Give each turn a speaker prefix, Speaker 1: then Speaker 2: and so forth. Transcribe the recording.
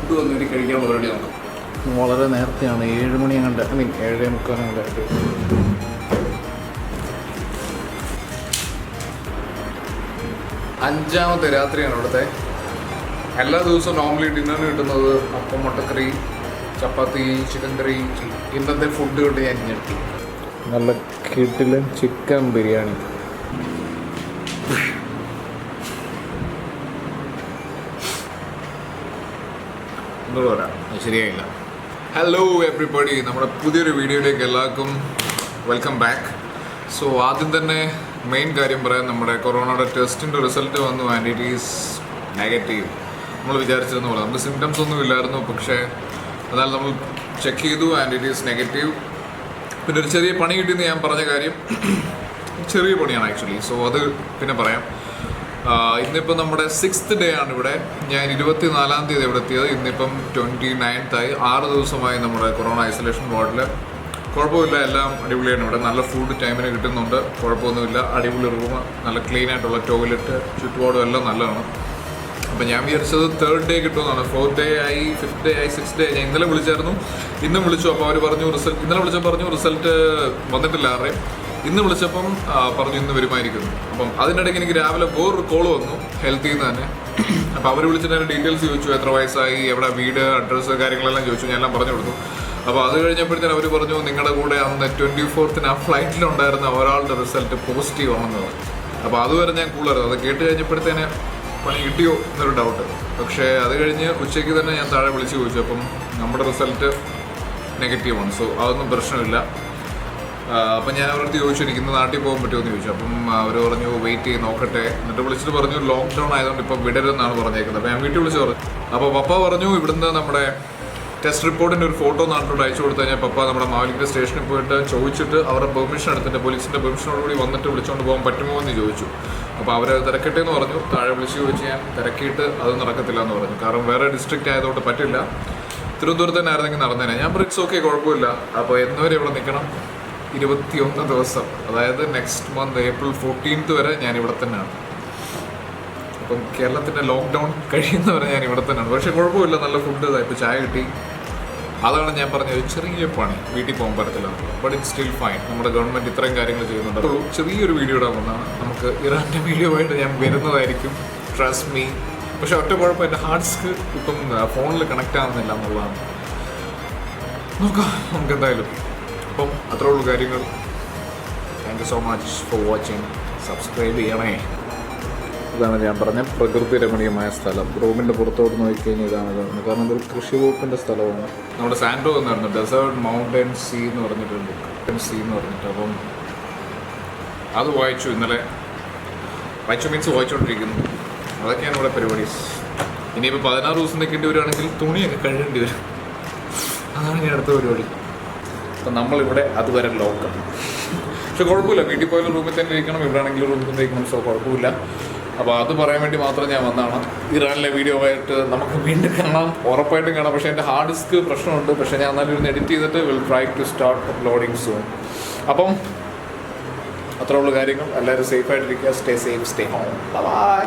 Speaker 1: Food വന്നിട്ട് കഴിക്കാനുള്ള പരിപാടി നോക്കാം.
Speaker 2: വളരെ നേരത്തെയാണ് 7 മണി അങ്ങോട്ട്, 7:45 അങ്ങോട്ടായിട്ട്.
Speaker 1: അഞ്ചാമത്തെ രാത്രിയാണ് ഇവിടുത്തെ. എല്ലാ ദിവസവും നോർമലി ഡിന്നറിന് കിട്ടുന്നത് അപ്പം, മുട്ടക്കറി, ചപ്പാത്തി, ചിക്കൻ കറി. ഇന്നത്തെ ഫുഡ് കൊണ്ട് ഞാൻ ഞെട്ടി.
Speaker 2: നല്ല കിടിലൻ ചിക്കൻ ബിരിയാണി.
Speaker 1: ഒന്നുകൂടെ വരാം, ശരിയായില്ല. ഹലോ എവ്രിബഡി, നമ്മുടെ പുതിയൊരു വീഡിയോയിലേക്ക് എല്ലാവർക്കും വെൽക്കം ബാക്ക്. സോ ആദ്യം തന്നെ മെയിൻ കാര്യം പറയാൻ, നമ്മുടെ കൊറോണയുടെ ടെസ്റ്റിൻ്റെ റിസൾട്ട് വന്നു ആൻഡ് ഇറ്റ് ഈസ് നെഗറ്റീവ്. നമ്മൾ വിചാരിച്ചിരുന്ന പോലെ നമുക്ക് സിംറ്റംസ് ഒന്നും ഇല്ലായിരുന്നു, പക്ഷേ എന്നാൽ നമ്മൾ ചെക്ക് ചെയ്തു ആൻഡ് ഇറ്റ് ഈസ് നെഗറ്റീവ്. പിന്നെ ഒരു ചെറിയ പണി കിട്ടിയെന്ന് ഞാൻ പറഞ്ഞ കാര്യം ചെറിയ പണിയാണ് ആക്ച്വലി. സോ അത് പിന്നെ പറയാം. ഇന്നിപ്പം നമ്മുടെ 6th ഡേ ആണ് ഇവിടെ. ഞാൻ 24-ാം തീയതി ഇവിടെ എത്തിയത്. ഇന്നിപ്പം 29th ആയി. 6 ദിവസമായി നമ്മുടെ കൊറോണ ഐസൊലേഷൻ വാർഡിൽ. കുഴപ്പമില്ല, എല്ലാം അടിപൊളിയാണ്. ഇവിടെ നല്ല ഫുഡ് ടൈമിന് കിട്ടുന്നുണ്ട്, കുഴപ്പമൊന്നുമില്ല. അടിപൊളി റൂം, നല്ല ക്ലീൻ ആയിട്ടുള്ള ടോയ്ലറ്റ്, ചുറ്റുപാടും എല്ലാം നല്ലതാണ്. അപ്പം ഞാൻ വിചാരിച്ചത് 3rd ഡേ കിട്ടുമെന്നാണ്. 4th ഡേ ആയി, 5th ഡേ ആയി, 6th ഡേ. ഞാൻ ഇന്നലെ വിളിച്ചായിരുന്നു, ഇന്നും വിളിച്ചു. അപ്പോൾ അവർ പറഞ്ഞു റിസൾട്ട്, ഇന്നലെ വിളിച്ചപ്പോൾ പറഞ്ഞു റിസൾട്ട് വന്നിട്ടില്ല ആരുടെയും. ഇന്ന് വിളിച്ചപ്പം പറഞ്ഞു ഇന്ന് വരുമായിരിക്കുന്നു. അപ്പം അതിനിടയ്ക്ക് എനിക്ക് രാവിലെ വേറൊരു കോൾ വന്നു ഹെൽത്തിൽ നിന്ന് തന്നെ. അപ്പോൾ അവർ വിളിച്ചിട്ട് എൻ്റെ ഡീറ്റെയിൽസ് ചോദിച്ചു, എത്ര വയസ്സായി, എവിടെ വീട്, അഡ്രസ്സ്, കാര്യങ്ങളെല്ലാം ചോദിച്ചു. ഞാൻ എല്ലാം പറഞ്ഞു കൊടുത്തു. അപ്പോൾ അത് കഴിഞ്ഞപ്പോഴത്തേന് അവർ പറഞ്ഞു നിങ്ങളുടെ കൂടെ അന്ന് 24th ആ ഫ്ലൈറ്റിലുണ്ടായിരുന്ന ഒരാളുടെ റിസൾട്ട് പോസിറ്റീവ് ആണെന്ന് പറഞ്ഞു. അപ്പോൾ അതുവരെ ഞാൻ കൂളായിരുന്നു. അത് കേട്ട് കഴിഞ്ഞപ്പോഴത്തേന് പണി കിട്ടിയോ എന്നൊരു ഡൗട്ട്. പക്ഷേ അത് കഴിഞ്ഞ് ഉച്ചയ്ക്ക് തന്നെ ഞാൻ താഴെ വിളിച്ച് ചോദിച്ചു. അപ്പം നമ്മുടെ റിസൾട്ട് നെഗറ്റീവാണ്. സോ അതൊന്നും പ്രശ്നമില്ല. അപ്പം ഞാൻ അവരടുത്ത് ചോദിച്ചു എനിക്ക് ഇന്ന് നാട്ടിൽ പോകാൻ പറ്റുമോ എന്ന് ചോദിച്ചു. അപ്പം അവർ പറഞ്ഞു വെയിറ്റ് ചെയ്ത് നോക്കട്ടെ. എന്നിട്ട് വിളിച്ചിട്ട് പറഞ്ഞു ലോക്ക്ഡൗൺ ആയതുകൊണ്ട് ഇപ്പം വിടരുതെന്നാണ് പറഞ്ഞേക്കുന്നത്. അപ്പോൾ ഞാൻ വീട്ടിൽ വിളിച്ച് പറഞ്ഞു. അപ്പോൾ പപ്പ പറഞ്ഞു ഇവിടുന്ന് നമ്മുടെ ടെസ്റ്റ് റിപ്പോർട്ടിൻ്റെ ഒരു ഫോട്ടോ നാട്ടിലോട്ട് അയച്ചു കൊടുത്തു കഴിഞ്ഞാൽ പപ്പ നമ്മുടെ മാവേലിക്കര സ്റ്റേഷനിൽ പോയിട്ട് ചോദിച്ചിട്ട് അവരുടെ പെർമിഷൻ എടുത്തിട്ട് പോലീസിൻ്റെ പെർമിഷനോടുകൂടി വന്നിട്ട് വിളിച്ചുകൊണ്ട് പോകാൻ പറ്റുമോ എന്ന് ചോദിച്ചു. അപ്പോൾ അവർ തിരക്കട്ടെ എന്ന് പറഞ്ഞു. താഴെ വിളിച്ച് ചോദിച്ച് ഞാൻ തിരക്കിയിട്ട് അത് നടക്കത്തില്ല എന്ന് പറഞ്ഞു. കാരണം വേറെ ഡിസ്ട്രിക്റ്റ് ആയതുകൊണ്ട് പറ്റില്ല. തിരുവനന്തപുരത്ത് തന്നെ ആയിരുന്നെങ്കിൽ നടന്നേനെ. ഞാൻ ബ്രിക്സ് ഓക്കെ കുഴപ്പമില്ല. അപ്പോൾ എന്നുവരെ ഇവിടെ നിൽക്കണം? 21 ദിവസം, അതായത് നെക്സ്റ്റ് മന്ത് April 14th വരെ ഞാൻ ഇവിടെ തന്നെയാണ്. അപ്പം കേരളത്തിൻ്റെ ലോക്ക്ഡൗൺ കഴിയുന്നവരെ ഞാൻ ഇവിടെ തന്നെയാണ്. പക്ഷേ കുഴപ്പമില്ല, നല്ല ഫുഡ്. ഇപ്പോൾ ചായ കിട്ടി. അതാണ് ഞാൻ പറഞ്ഞത് ചെറിയ പണി, വീട്ടിൽ പോകാൻ പറ്റത്തില്ല. But it still fine. നമ്മുടെ ഗവൺമെൻറ് ഇത്രയും കാര്യങ്ങൾ ചെയ്യുന്നുണ്ട്. ചെറിയൊരു വീഡിയോ ഇടാൻ വന്നതാണ്. നമുക്ക് ഇറാൻ്റെ വീഡിയോ ആയിട്ട് ഞാൻ വരുന്നതായിരിക്കും, ട്രസ്റ്റ് മീ. പക്ഷേ ഒറ്റ കുഴപ്പം, എൻ്റെ ഹാർഡ് ഡിസ്ക് ഇപ്പം ഫോണിൽ കണക്റ്റ് ആവുന്നില്ല എന്നുള്ളതാണ്. നോക്കാം നമുക്ക് എന്തായാലും. അപ്പം അത്രേ ഉള്ളൂ കാര്യങ്ങൾ. Thank you so much for watching. Subscribe ചെയ്യണേ.
Speaker 2: ഇതാണ് ഞാൻ പറഞ്ഞ പ്രകൃതി രമണീയമായ സ്ഥലം. റൂമിൻ്റെ പുറത്തോട്ട് നോക്കിക്കഴിഞ്ഞാൽ ഇതാണ് കാണുന്നത്. കാരണം ഇതൊരു കൃഷി വകുപ്പിൻ്റെ സ്ഥലമാണ്.
Speaker 1: നമ്മുടെ സാൻഡോ എന്നായിരുന്നു, ഡെസേർട്ട് മൗണ്ടൻ സീ എന്ന് പറഞ്ഞിട്ടുണ്ട്. സീ എന്ന് പറഞ്ഞിട്ട്. അപ്പം അത് വായിച്ചു ഇന്നലെ. വായിച്ചു മീൻസ് വായിച്ചുകൊണ്ടിരിക്കുന്നു. അതൊക്കെയാണ് ഇവിടെ പരിപാടീസ്. ഇനിയിപ്പോൾ 16 ദിവസം നിൽക്കേണ്ടി വരികയാണെങ്കിൽ തുണിയൊക്കെ കഴുകേണ്ടി വരും. അതാണ് ഇനി അടുത്ത പരിപാടി. അപ്പം നമ്മളിവിടെ അതുവരെ ലോക്കാണ്. പക്ഷെ കുഴപ്പമില്ല, വീട്ടിൽ പോയാലും റൂമിൽ തന്നെ ഇരിക്കണം, ഇവിടെ ആണെങ്കിലും റൂമിൽ തന്നെ ഇരിക്കണം. സോ കുഴപ്പമില്ല. അപ്പോൾ അത് പറയാൻ വേണ്ടി മാത്രം ഞാൻ വന്നതാണ്. ഇറാനിലെ വീഡിയോ ആയിട്ട് നമുക്ക് വീണ്ടും കാണാം, ഉറപ്പായിട്ടും കാണാം. പക്ഷേ എൻ്റെ ഹാർഡ് ഡിസ്ക് പ്രശ്നമുണ്ട്. പക്ഷേ ഞാൻ എന്നാലും ഇരുന്ന് എഡിറ്റ് ചെയ്തിട്ട് will try to start uploading soon. അപ്പം അത്രയുള്ള കാര്യങ്ങൾ. എല്ലാവരും സേഫായിട്ടിരിക്കുക. Stay safe, stay home. By.